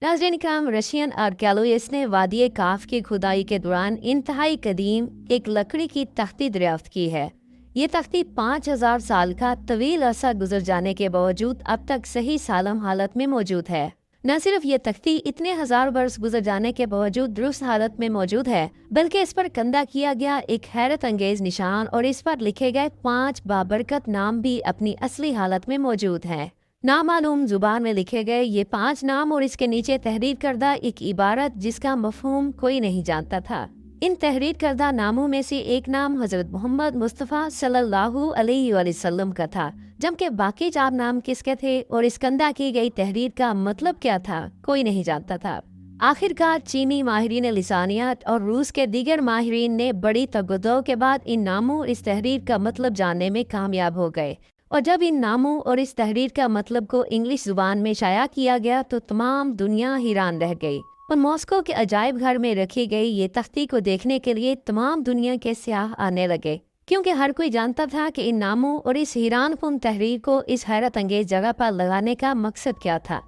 नाज़रीन इकराम, Russian archaeologist ने वादी काफ की खुदाई के दौरान इंतहाई कदीम एक लकड़ी की तख्ती दरियाफ्त की है। ये तख्ती 5000 साल का तवील अरसा गुजर जाने के बावजूद अब तक सही सालम हालत में मौजूद है। न सिर्फ ये तख्ती इतने हजार वर्ष गुजर जाने के बावजूद दुरुस्त हालत में मौजूद है, बल्कि इस पर कंधा किया गया एक हैरत अंगेज निशान और इस पर लिखे गए 5 बाबरकत नाम भी अपनी असली हालत में मौजूद हैं। नामालूम जुबान में लिखे गए ये 5 नाम और इसके नीचे तहरीर करदा एक इबारत जिसका मफहूम कोई नहीं जानता था। इन तहरीर करदा नामों में से एक नाम हजरत मोहम्मद मुस्तफ़ा सल्लल्लाहु अलैहि वसल्लम का था, जबकि बाकी 4 नाम किसके थे और इस कंधा की गई तहरीर का मतलब क्या था कोई नहीं जानता था। आखिरकार चीनी माहिरीन लिसानियात और रूस के दीगर माहिरीन ने बड़ी तगदो के बाद इन नामों और इस तहरीर का मतलब जानने में कामयाब हो गए, और जब इन नामों और इस तहरीर का मतलब को इंग्लिश जुबान में शाया किया गया तो तमाम दुनिया हैरान रह गई। और मॉस्को के अजायब घर में रखी गई ये तख्ती को देखने के लिए तमाम दुनिया के सियाह आने लगे, क्योंकि हर कोई जानता था कि इन नामों और इस हैरानकुन तहरीर को इस हैरत अंगेज जगह पर लगाने का मकसद क्या था।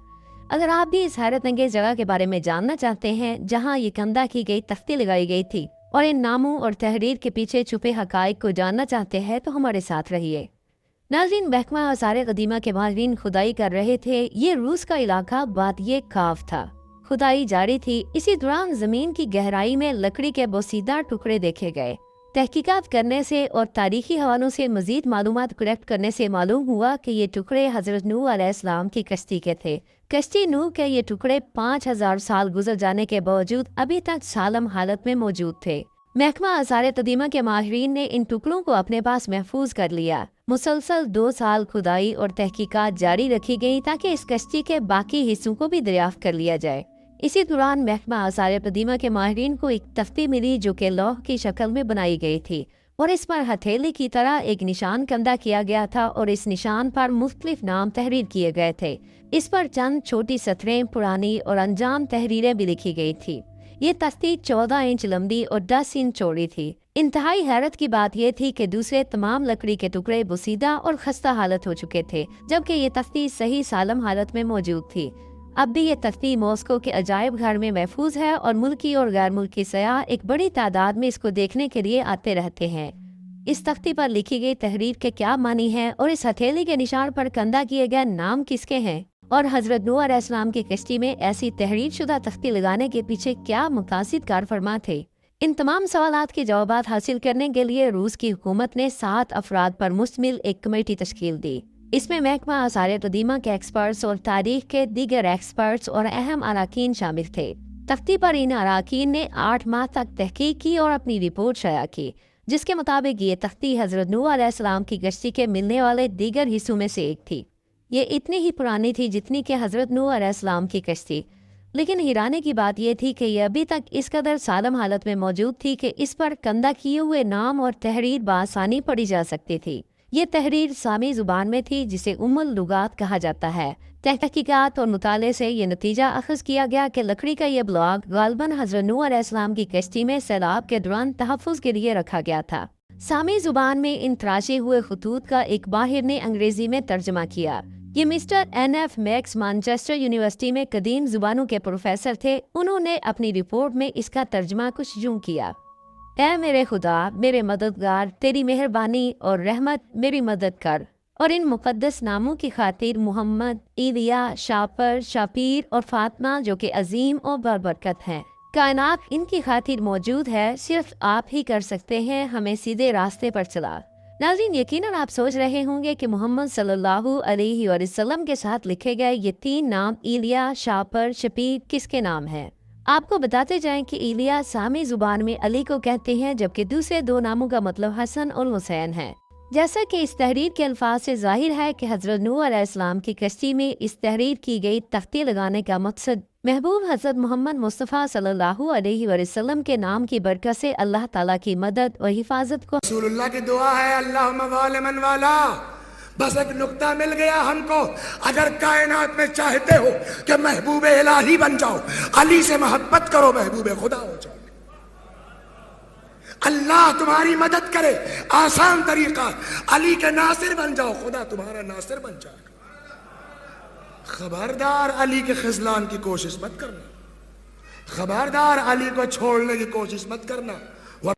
अगर आप भी इस हैरत अंगेज जगह के बारे में जानना चाहते हैं जहाँ ये कंधा की गई तख्ती लगाई गई थी, और इन नामों और तहरीर के पीछे छुपे हकाइक को जानना चाहते हैं, तो हमारे साथ रहिए। नाज़रीन, महकमा आसार कदीमा के माहिरीन खुदाई कर रहे थे। ये रूस का इलाका वादी काफ था। खुदाई जारी थी। इसी दौरान जमीन की गहराई में लकड़ी के बोसीदार टुकड़े देखे गए। तहकीकात करने से और तारीखी हवालों से मजीद मालूमात कलेक्ट करने से मालूम हुआ कि ये टुकड़े हजरत नूह अलैहिस्सलाम की कश्ती के थे। कश्ती नूह के ये टुकड़े 5000 साल गुजर जाने के बावजूद अभी तक सालम हालत में मौजूद थे। महकमा आसार कदीमा के माहिरीन ने इन टुकड़ों को अपने पास महफूज कर लिया। मुसलसल 2 साल खुदाई और तहकीकात जारी रखी गई ताकि इस कश्ती के बाकी हिस्सों को भी दरियाफ्त कर लिया जाए। इसी दौरान महकमा आसार कदीमा के माहिरीन को एक तख्ती मिली जो कि लौह की शक्ल में बनाई गई थी, और इस पर हथेली की तरह एक निशान कंधा किया गया था और इस निशान पर मुख्तलिफ नाम तहरीर किए गए थे। इस पर चंद छोटी सतरें, पुरानी और अनजान तहरीरें भी लिखी गई थी। ये तख्ती 14 इंच लंबी और 10 इंच चौड़ी थी। इंतहाई हैरत की बात यह थी कि दूसरे तमाम लकड़ी के टुकड़े बुसीदा और खस्ता हालत हो चुके थे, जबकि ये तख्ती सही सालम हालत में मौजूद थी। अब भी ये तख्ती मॉस्को के अजायब घर में महफूज है और मुल्की और गैर मुल्की सयाह एक बड़ी तादाद में इसको देखने के लिए आते रहते हैं। इस तख्ती पर लिखी गई तहरीर के क्या मानी है और इस हथेली के निशान पर कंधा किए गए नाम किसके हैं, और हजरत नूह अलैहिस्सलाम की कश्ती में ऐसी तहरीर शुदा तख्ती लगाने के पीछे क्या मकासद कार फरमा थे। इन तमाम सवालात के जवाब हासिल करने के लिए रूस की हुकूमत ने 7 अफराद पर मुश्तमिल एक कमेटी तश्कील दी। इसमें महकमा आसार कदीमा के एक्सपर्ट्स और तारीख के दीगर एक्सपर्ट्स और अहम अराकीन शामिल थे। तख्ती पर इन अराकीन ने 8 माह तक तहकीक की और अपनी रिपोर्ट शाया की, जिसके मुताबिक ये तख्ती हजरत नूह अलैहिस्सलाम की कश्ती के मिलने वाले दीगर हिस्सों में से एक थी। ये इतनी ही पुरानी थी जितनी कि हजरत नूह अलैहिस्सलाम की कश्ती, लेकिन हैरानी की बात यह थी कि यह अभी तक इस कदर सालम हालत में मौजूद थी कि इस पर कंधा किए हुए नाम और तहरीर बासानी पढ़ी जा सकती थी। ये तहरीर सामी जुबान में थी जिसे उम्मुल लुगात कहा जाता है। तहकीकात और मुताले से ये नतीजा अखज़ किया गया कि लकड़ी का यह ब्लॉक गालबन हजरत नूह अलैहिस्सलाम की कश्ती में सैलाब के दौरान तहफ़्फ़ुज़ के लिए रखा गया था। सामी जुबान में इन तराशे हुए खतूत का एक माहिर ने अंग्रेजी में तर्जमा किया। ये mister NF max Manchester university में कदीम जुबानों के प्रोफेसर थे। उन्होंने अपनी रिपोर्ट में इसका तर्जमा कुछ यूं किया: ऐ मेरे खुदा, मेरे मददगार, तेरी मेहरबानी और रहमत मेरी मदद कर, और इन मुक़द्दस नामों की खातिर मोहम्मद, इलिया, शापर, शापीर और फातिमा जो कि अजीम और बरबरकत हैं। कायनात इनकी खातिर मौजूद है, सिर्फ आप ही कर सकते हैं हमें सीधे रास्ते पर चला। नाज़रीन, यकीनन आप सोच रहे होंगे कि मोहम्मद सल्लल्लाहु अलैहि वसल्लम के साथ लिखे गए ये 3 नाम इलिया, शापर, शपीर किसके नाम हैं। आपको बताते जाएं कि इलिया सामी जुबान में अली को कहते हैं, जबकि दूसरे 2 नामों का मतलब हसन और हुसैन है। जैसा कि इस तहरीर के अल्फाज से जाहिर है कि हजरत नूह अलैहिस्सलाम की कश्ती में इस तहरीर की गई तख्ती लगाने का मकसद महबूब हजरत मोहम्मद मुस्तफ़ा सल्लल्लाहु अलैहि वसल्लम के नाम की बरकत से अल्लाह ताला की मदद और हिफाजत को रसूलुल्लाह की दुआ है, अल्लाहुम्मा वालिमन वाला। बस एक नुक्ता मिल गया हमको, अगर कायनात में चाहते हो कि महबूब इलाही बन जाओ, अली से मोहब्बत करो, महबूब खुदा हो जाओ। अल्लाह तुम्हारी मदद करे, आसान तरीका, अली के नासिर बन जाओ, खुदा तुम्हारा नासिर बन जाएगा। خبردار علی کے خذلان کی کوشش مت کرنا، خبردار علی کو چھوڑنے کی کوشش مت کرنا.